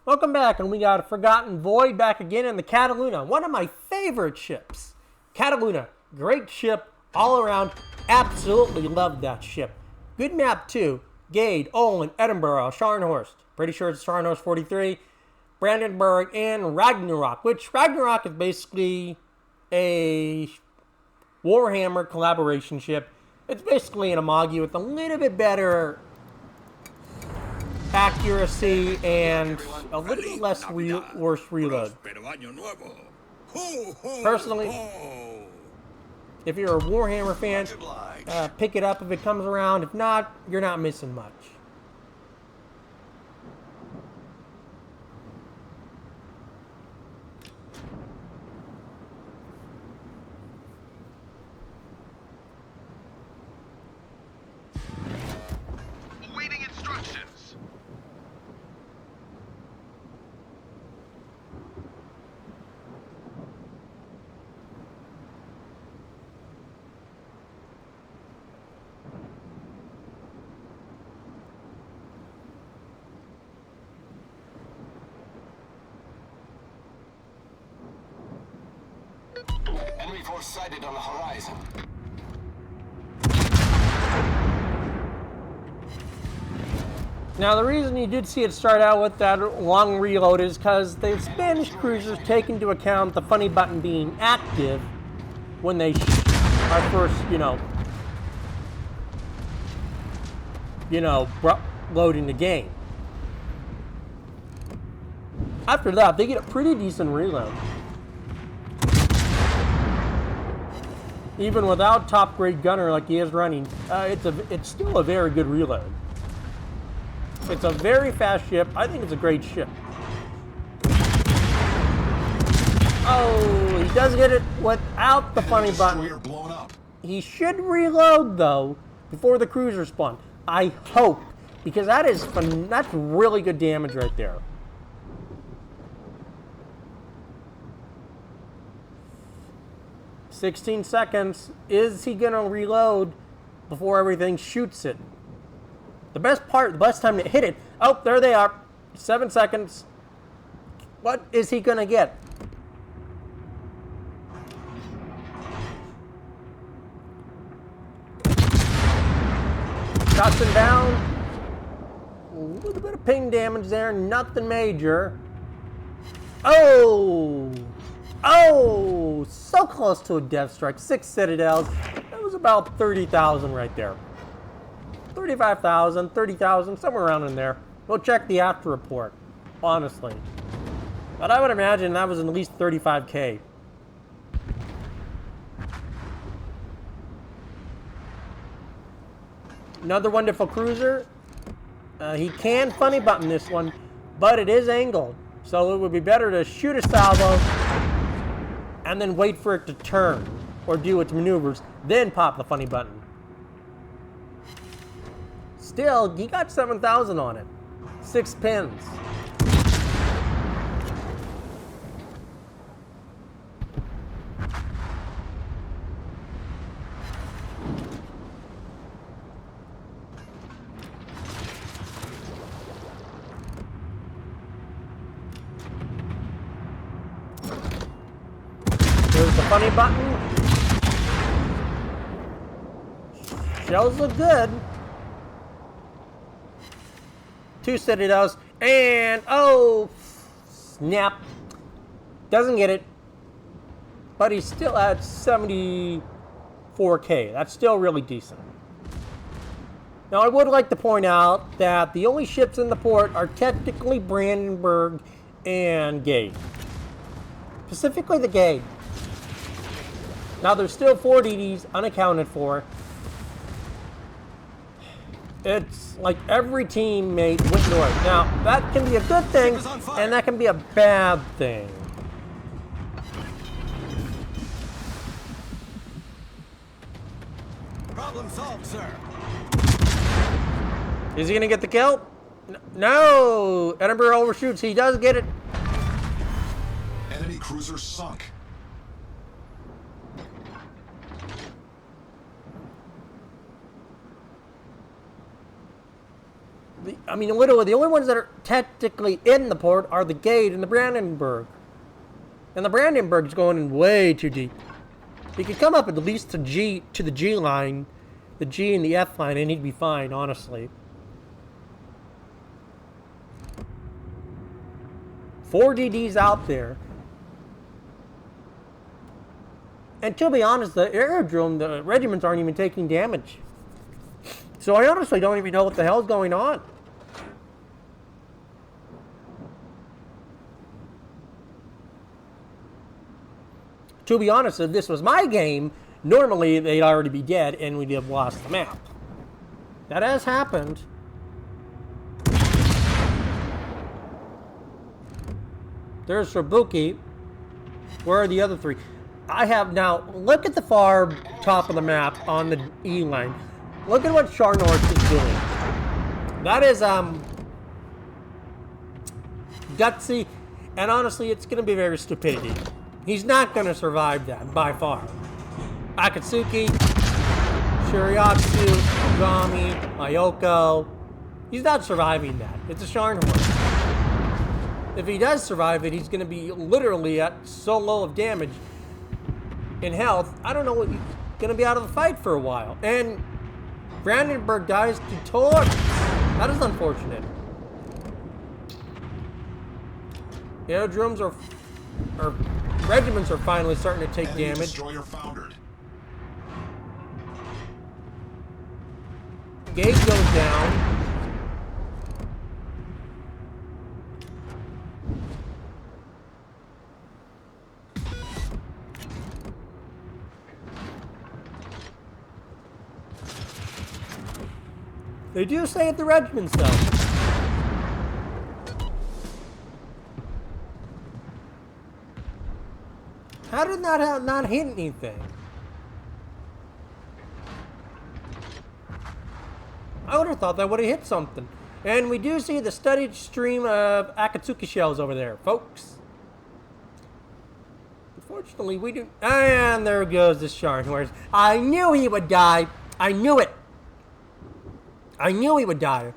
Welcome back, and we got a Forgotten Void back again in the Cataluña. One of my favorite ships. Cataluña, great ship all around. Absolutely love that ship. Good map too. Gade, Olin, Edinburgh, Scharnhorst. Pretty sure it's Scharnhorst 43. Brandenburg, and Ragnarok, which Ragnarok is basically a Warhammer collaboration ship. It's basically an Amagi with a little bit better accuracy and a little bit less worse reload. Personally, if you're a Warhammer fan, pick it up if it comes around. If not, you're not missing much. Awaiting instructions. Enemy force sighted on the horizon. Now, the reason you did see it start out with that long reload is because the Spanish cruisers take into account the funny button being active when they are first, loading the game. After that, they get a pretty decent reload. Even without top grade gunner like he is running, it's still a very good reload. It's a very fast ship. I think it's a great ship. Oh, he does get it without the funny button. He should reload though before the cruiser spawn. I hope, because that's really good damage right there. "16 seconds. Is he gonna reload before everything shoots it? The best time to hit it. Oh, there they are. 7 seconds. What is he gonna get? Shots him down. A little bit of ping damage there. Nothing major. Oh! Oh! So close to a death strike. 6 citadels. That was about 30,000 right there. 35,000, 30,000, somewhere around in there. We'll check the after report, honestly. But I would imagine that was at least 35K. Another wonderful cruiser. He can funny button this one, but it is angled. So it would be better to shoot a salvo and then wait for it to turn or do its maneuvers, then pop the funny button. Still, he got 7,000 on it. 6 pins. There's the funny button. Shells look good. 2 citadels, and oh, snap. Doesn't get it, but he's still at 74K. That's still really decent. Now, I would like to point out that the only ships in the port are technically Brandenburg and Gade. Specifically the Gade. Now, there's still 4 DDs unaccounted for. It's like every teammate went north. Now, that can be a good thing, and that can be a bad thing. Problem solved, sir. Is he going to get the kill? No! Edinburgh overshoots. He does get it. Enemy cruiser sunk. I mean, literally, the only ones that are technically in the port are the Gate and the Brandenburg. And the Brandenburg's going in way too deep. He could come up at least to the G line, the G and the F line, and he'd be fine, honestly. 4 DDs out there. And to be honest, the aerodrome, the regiments aren't even taking damage. So I honestly don't even know what the hell's going on. To be honest, if this was my game, normally they'd already be dead and we'd have lost the map. That has happened. There's Serbuki. Where are the other 3? I have now, look at the far top of the map on the E line. Look at what Scharnhorst is doing. That is, gutsy, and honestly, it's going to be very stupidity. He's not going to survive that, by far. Akatsuki, Shuriatsu, Ogami, Ayoko. He's not surviving that. It's a Scharnhorst. If he does survive it, he's going to be literally at so low of damage in health, I don't know what he's going to be out of the fight for a while. And Brandenburg dies to torch. That is unfortunate. Aerodromes or regiments are finally starting to take damage. Destroyer foundered. Gate goes down. They do save the regiments, though. How did that not hit anything? I would have thought that would have hit something. And we do see the studied stream of Akatsuki shells over there, folks. Unfortunately, we do... And there goes the Scharnhorst. I knew he would die. I knew it. I knew he would die.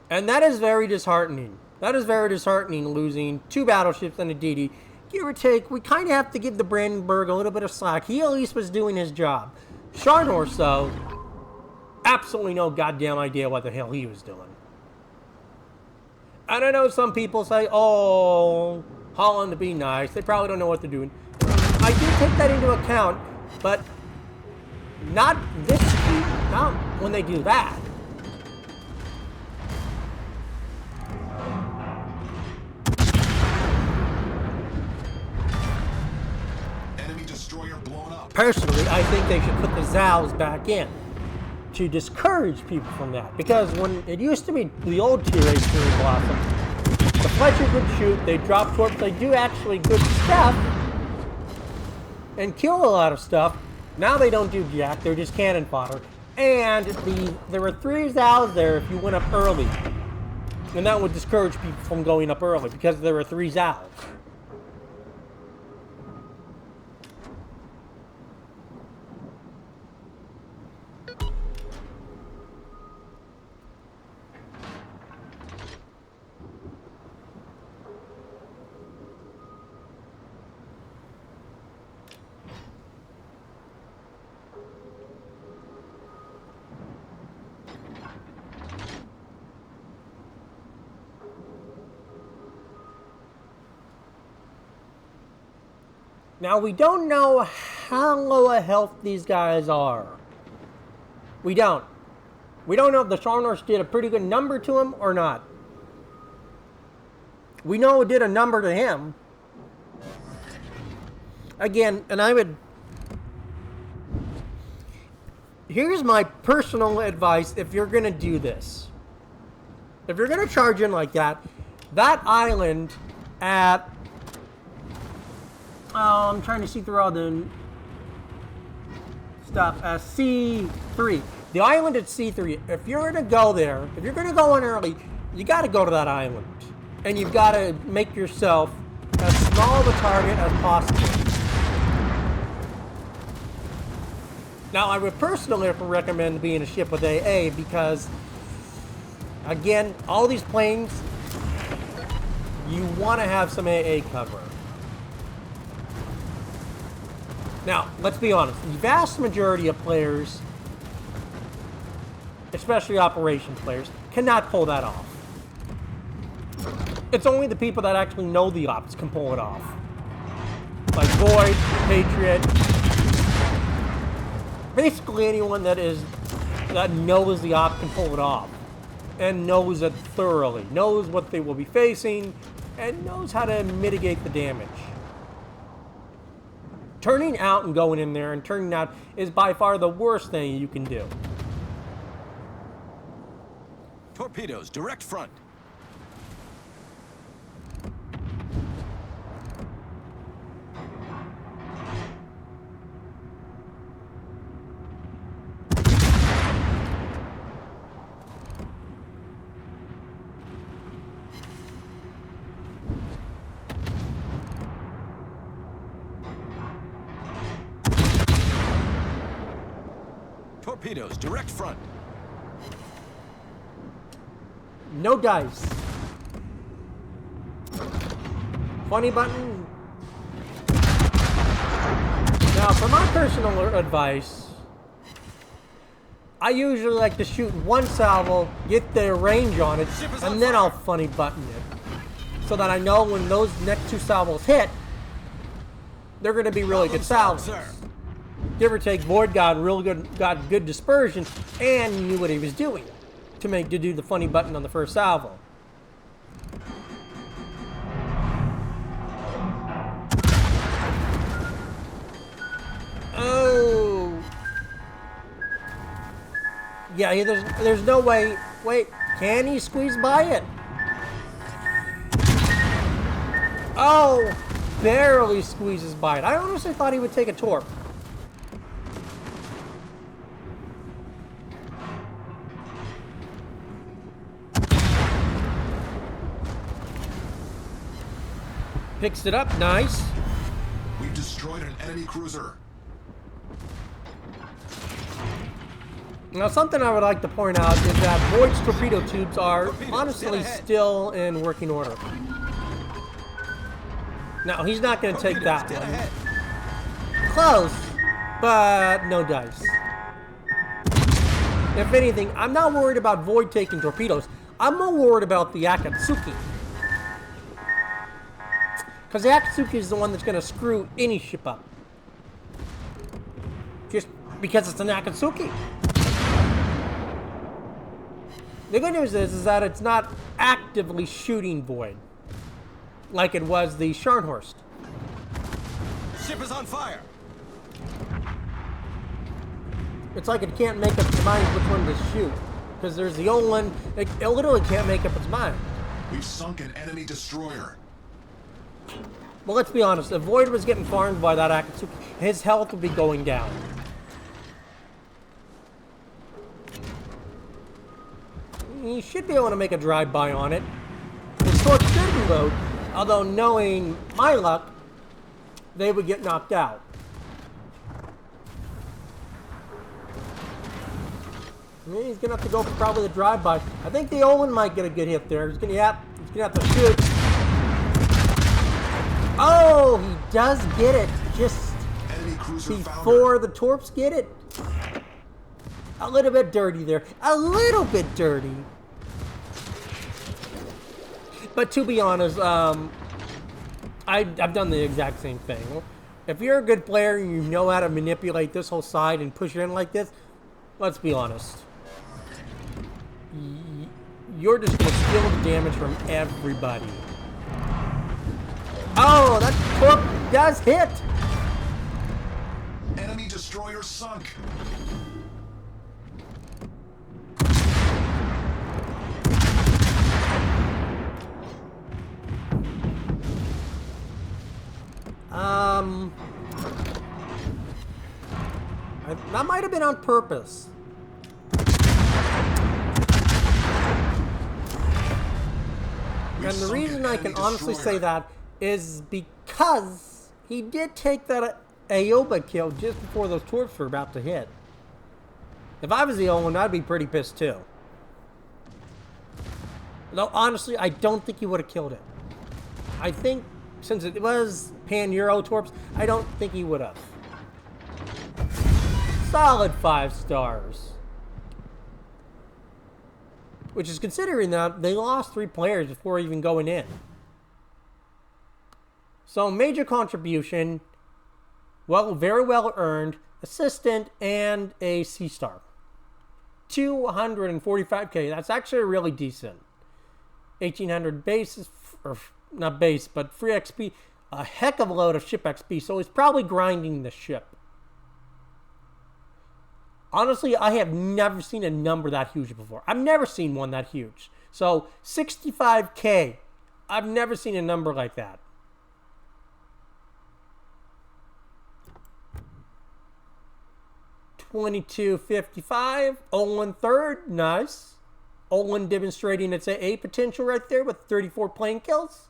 And that is very disheartening. That is very disheartening, losing 2 battleships and a DD. Give or take, we kind of have to give the Brandenburg a little bit of slack. He at least was doing his job. Scharnhorst, though, absolutely no goddamn idea what the hell he was doing. And I know some people say, oh, Holland to be nice. They probably don't know what they're doing. I do take that into account, but not this speed, not when they do that. Enemy destroyer blown up. Personally, I think they should put the ZOWs back in to discourage people from that. Because when it used to be the old Tier A Cherry Blossom, the Fletchers would shoot, they drop torps, they do actually good stuff, and kill a lot of stuff. Now they don't do jack, they're just cannon fodder. And there were 3 ZOWs there if you went up early. And that would discourage people from going up early because there were 3 ZOWs. Now, we don't know how low a health these guys are. We don't. We don't know if the Scharnhorst did a pretty good number to him or not. We know it did a number to him. Again, and I would... Here's my personal advice if you're going to do this. If you're going to charge in like that, that island at... Oh, I'm trying to see through all the stuff. C3. The island at C3. If you're going to go there, if you're going to go in early, you got to go to that island. And you've got to make yourself as small of a target as possible. Now, I would personally recommend being a ship with AA because, again, all these planes, you want to have some AA cover. Now, let's be honest. The vast majority of players, especially operations players, cannot pull that off. It's only the people that actually know the ops can pull it off. Like Void, Patriot. Basically anyone that knows the op can pull it off. And knows it thoroughly. Knows what they will be facing. And knows how to mitigate the damage. Turning out and going in there and turning out is by far the worst thing you can do. Torpedoes, direct front. Torpedoes, direct front. No dice. Funny button. Now, for my personal advice, I usually like to shoot one salvo, get the range on it, and then I'll funny button it. So that I know when those next two salvos hit, they're going to be really good salvos. Give or take, Void got good dispersion, and he knew what he was doing to do the funny button on the first salvo. Oh, yeah. There's no way. Wait, can he squeeze by it? Oh, barely squeezes by it. I honestly thought he would take a torp. Picks it up, nice. We've destroyed an enemy cruiser. Now, something I would like to point out is that Void's torpedo tubes are honestly still in working order. Now, he's not going to take that one. Close, but no dice. If anything, I'm not worried about Void taking torpedoes. I'm more worried about the Akatsuki. Because the Akatsuki is the one that's going to screw any ship up. Just because it's an Akatsuki. The good news is that it's not actively shooting Void. Like it was the Scharnhorst. Ship is on fire. It's like it can't make up its mind which one to shoot. Because there's the old one, it literally can't make up its mind. We've sunk an enemy destroyer. Well, let's be honest. If Void was getting farmed by that Akatsuki, his health would be going down. He should be able to make a drive-by on it. His torch should reload, although knowing my luck, they would get knocked out. I mean, he's gonna have to go for probably the drive-by. I think the Olin might get a good hit there. He's gonna have to shoot. Oh, he does get it. Just before the torps get it. A little bit dirty there. A little bit dirty. But to be honest, I've done the exact same thing. If you're a good player and you know how to manipulate this whole side and push it in like this, let's be honest. You're just going to steal the damage from everybody. Oh, that torp does hit. Enemy destroyer sunk. That might have been on purpose. And the reason I can honestly say that is because he did take that Aoba kill just before those torps were about to hit. If I was the only one, I'd be pretty pissed too. Though, honestly, I don't think he would have killed it. I think, since it was Pan-Euro torps, I don't think he would have. Solid 5 stars. Which is considering that they lost 3 players before even going in. So, major contribution, well, very well earned, assistant, and a C-star. 245k, that's actually really decent. 1800 base, or not base, but free XP, a heck of a load of ship XP, so he's probably grinding the ship. Honestly, I have never seen a number that huge before. I've never seen one that huge. So, 65k, I've never seen a number like that. $22.55, Olin third, nice. Olin demonstrating its AA potential right there with 34 plane kills.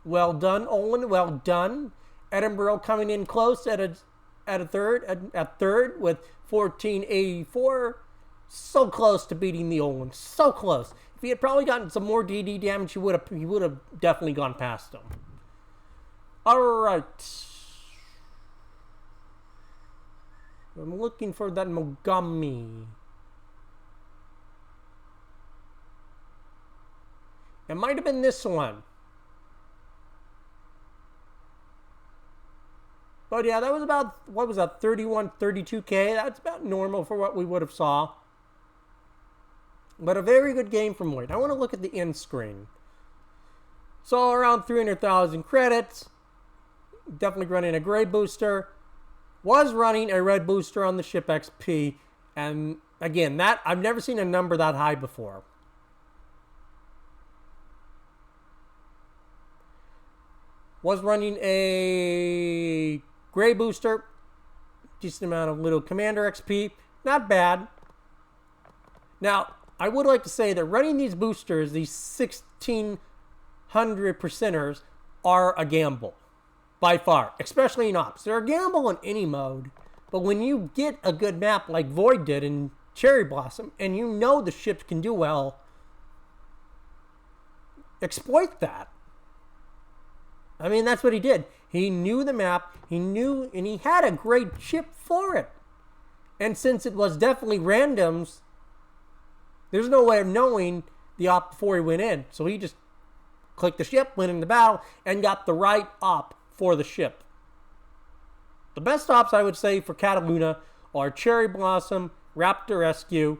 Well done, Olin, well done. Edinburgh coming in close at third with 1484. So close to beating the Olin, so close. If he had probably gotten some more DD damage, he would have definitely gone past him. All right. I'm looking for that Mogami. It might have been this one. But yeah, that was about, what was that, 31, 32k? That's about normal for what we would have saw. But a very good game from Lloyd. I want to look at the end screen. So around 300,000 credits. Definitely running a gray booster. Was running a red booster on the ship XP. And again, that I've never seen a number that high before. Was running a gray booster. Decent amount of little commander XP. Not bad. Now, I would like to say that running these boosters, these 1600 percenters, are a gamble. By far. Especially in Ops. They're a gamble in any mode. But when you get a good map like Void did in Cherry Blossom, and you know the ships can do well, exploit that. I mean, that's what he did. He knew the map, he knew, and he had a great ship for it. And since it was definitely randoms, there's no way of knowing the op before he went in. So he just clicked the ship, went in the battle, and got the right op for the ship. The best ops, I would say, for Cataluña are Cherry Blossom, Raptor Rescue,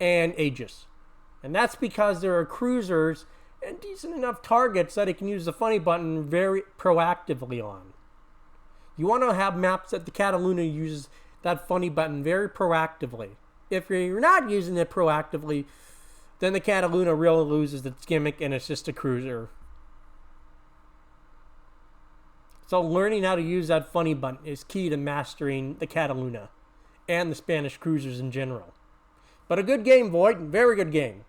and Aegis. And that's because there are cruisers and decent enough targets that it can use the funny button very proactively on. You want to have maps that the Cataluña uses that funny button very proactively. If you're not using it proactively, then the Cataluña really loses its gimmick and it's just a cruiser. So learning how to use that funny button is key to mastering the Cataluña and the Spanish cruisers in general. But a good game, Void. Very good game.